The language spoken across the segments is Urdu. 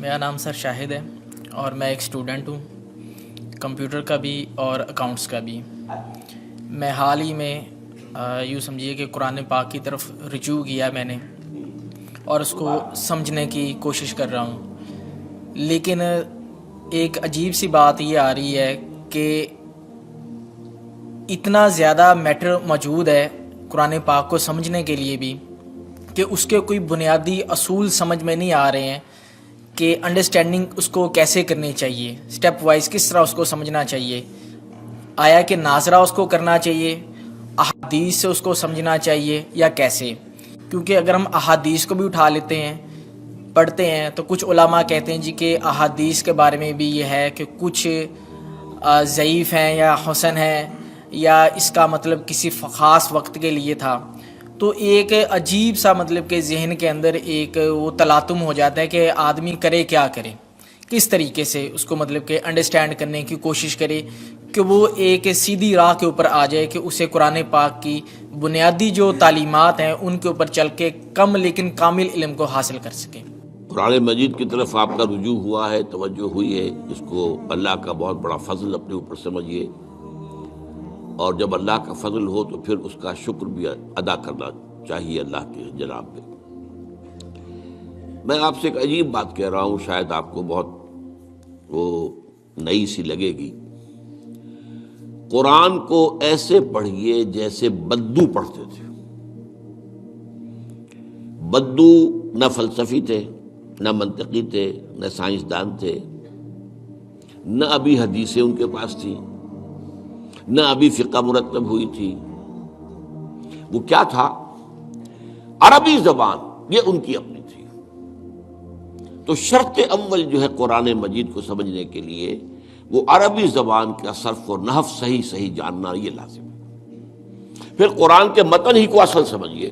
میرا نام سر شاہد ہے اور میں ایک اسٹوڈنٹ ہوں، کمپیوٹر کا بھی اور اکاؤنٹس کا بھی۔ میں حال ہی میں یوں سمجھیے کہ قرآن پاک کی طرف رجوع کیا میں نے اور اس کو سمجھنے کی کوشش کر رہا ہوں، لیکن ایک عجیب سی بات یہ آ رہی ہے کہ اتنا زیادہ میٹر موجود ہے قرآن پاک کو سمجھنے کے لیے بھی کہ اس کے کوئی بنیادی اصول سمجھ میں نہیں آ رہے ہیں کہ انڈرسٹینڈنگ اس کو کیسے کرنی چاہیے، سٹیپ وائز کس طرح اس کو سمجھنا چاہیے، آیا کہ ناظرہ اس کو کرنا چاہیے، احادیث سے اس کو سمجھنا چاہیے یا کیسے۔ کیونکہ اگر ہم احادیث کو بھی اٹھا لیتے ہیں پڑھتے ہیں تو کچھ علماء کہتے ہیں جی کہ احادیث کے بارے میں بھی یہ ہے کہ کچھ ضعیف ہیں یا حسن ہیں یا اس کا مطلب کسی خاص وقت کے لیے تھا، تو ایک عجیب سا مطلب کہ ذہن کے اندر ایک وہ تلاطم ہو جاتا ہے کہ آدمی کرے کیا کرے، کس طریقے سے اس کو مطلب کہ انڈرسٹینڈ کرنے کی کوشش کرے کہ وہ ایک سیدھی راہ کے اوپر آ جائے کہ اسے قرآن پاک کی بنیادی جو تعلیمات ہیں ان کے اوپر چل کے کم لیکن کامل علم کو حاصل کر سکے۔ قرآن مجید کی طرف آپ کا رجوع ہوا ہے، توجہ ہوئی ہے، اس کو اللہ کا بہت بڑا فضل اپنے اوپر سمجھیے، اور جب اللہ کا فضل ہو تو پھر اس کا شکر بھی ادا کرنا چاہیے اللہ کے جناب میں۔ میں آپ سے ایک عجیب بات کہہ رہا ہوں، شاید آپ کو بہت وہ نئی سی لگے گی۔ قرآن کو ایسے پڑھیے جیسے بدو پڑھتے تھے۔ بدو نہ فلسفی تھے، نہ منطقی تھے، نہ سائنسدان تھے، نہ ابھی حدیثیں ان کے پاس تھی، نہ ابھی فقہ مرتب ہوئی تھی۔ وہ کیا تھا؟ عربی زبان، یہ ان کی اپنی تھی۔ تو شرط اول جو ہے قرآن مجید کو سمجھنے کے لیے وہ عربی زبان کا صرف و نحو صحیح جاننا یہ لازم ہے۔ پھر قرآن کے متن ہی کو اصل سمجھیے۔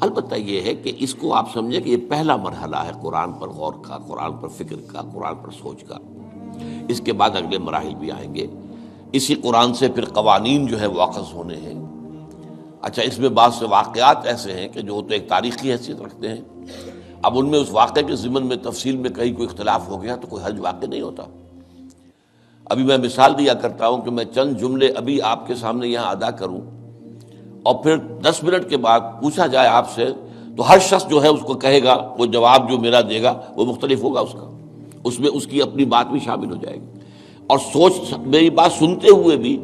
البتہ یہ ہے کہ اس کو آپ سمجھیں کہ یہ پہلا مرحلہ ہے قرآن پر غور کا، قرآن پر فکر کا، قرآن پر سوچ کا۔ اس کے بعد اگلے مراحل بھی آئیں گے۔ اسی قرآن سے پھر قوانین جو ہے واقف ہونے ہیں۔ اچھا، اس میں بعض سے واقعات ایسے ہیں کہ جو تو ایک تاریخی حیثیت رکھتے ہیں، اب ان میں اس واقعے کے ضمن میں تفصیل میں کہیں کوئی اختلاف ہو گیا تو کوئی حرج واقع نہیں ہوتا۔ ابھی میں مثال دیا کرتا ہوں کہ میں چند جملے ابھی آپ کے سامنے یہاں ادا کروں اور پھر 10 منٹ کے بعد پوچھا جائے آپ سے تو ہر شخص جو ہے اس کو کہے گا، وہ جواب جو میرا دے گا وہ مختلف ہوگا، اس میں اس کی اپنی بات بھی شامل ہو جائے گی، اور سوچ میری بات سنتے ہوئے بھی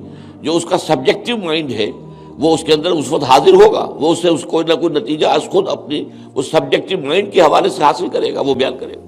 جو اس کا سبجیکٹو مائنڈ ہے وہ اس کے اندر اس وقت حاضر ہوگا، وہ اس سے کوئی نہ کوئی نتیجہ از خود اپنی اس سبجیکٹو مائنڈ کے حوالے سے حاصل کرے گا، وہ بیان کرے گا۔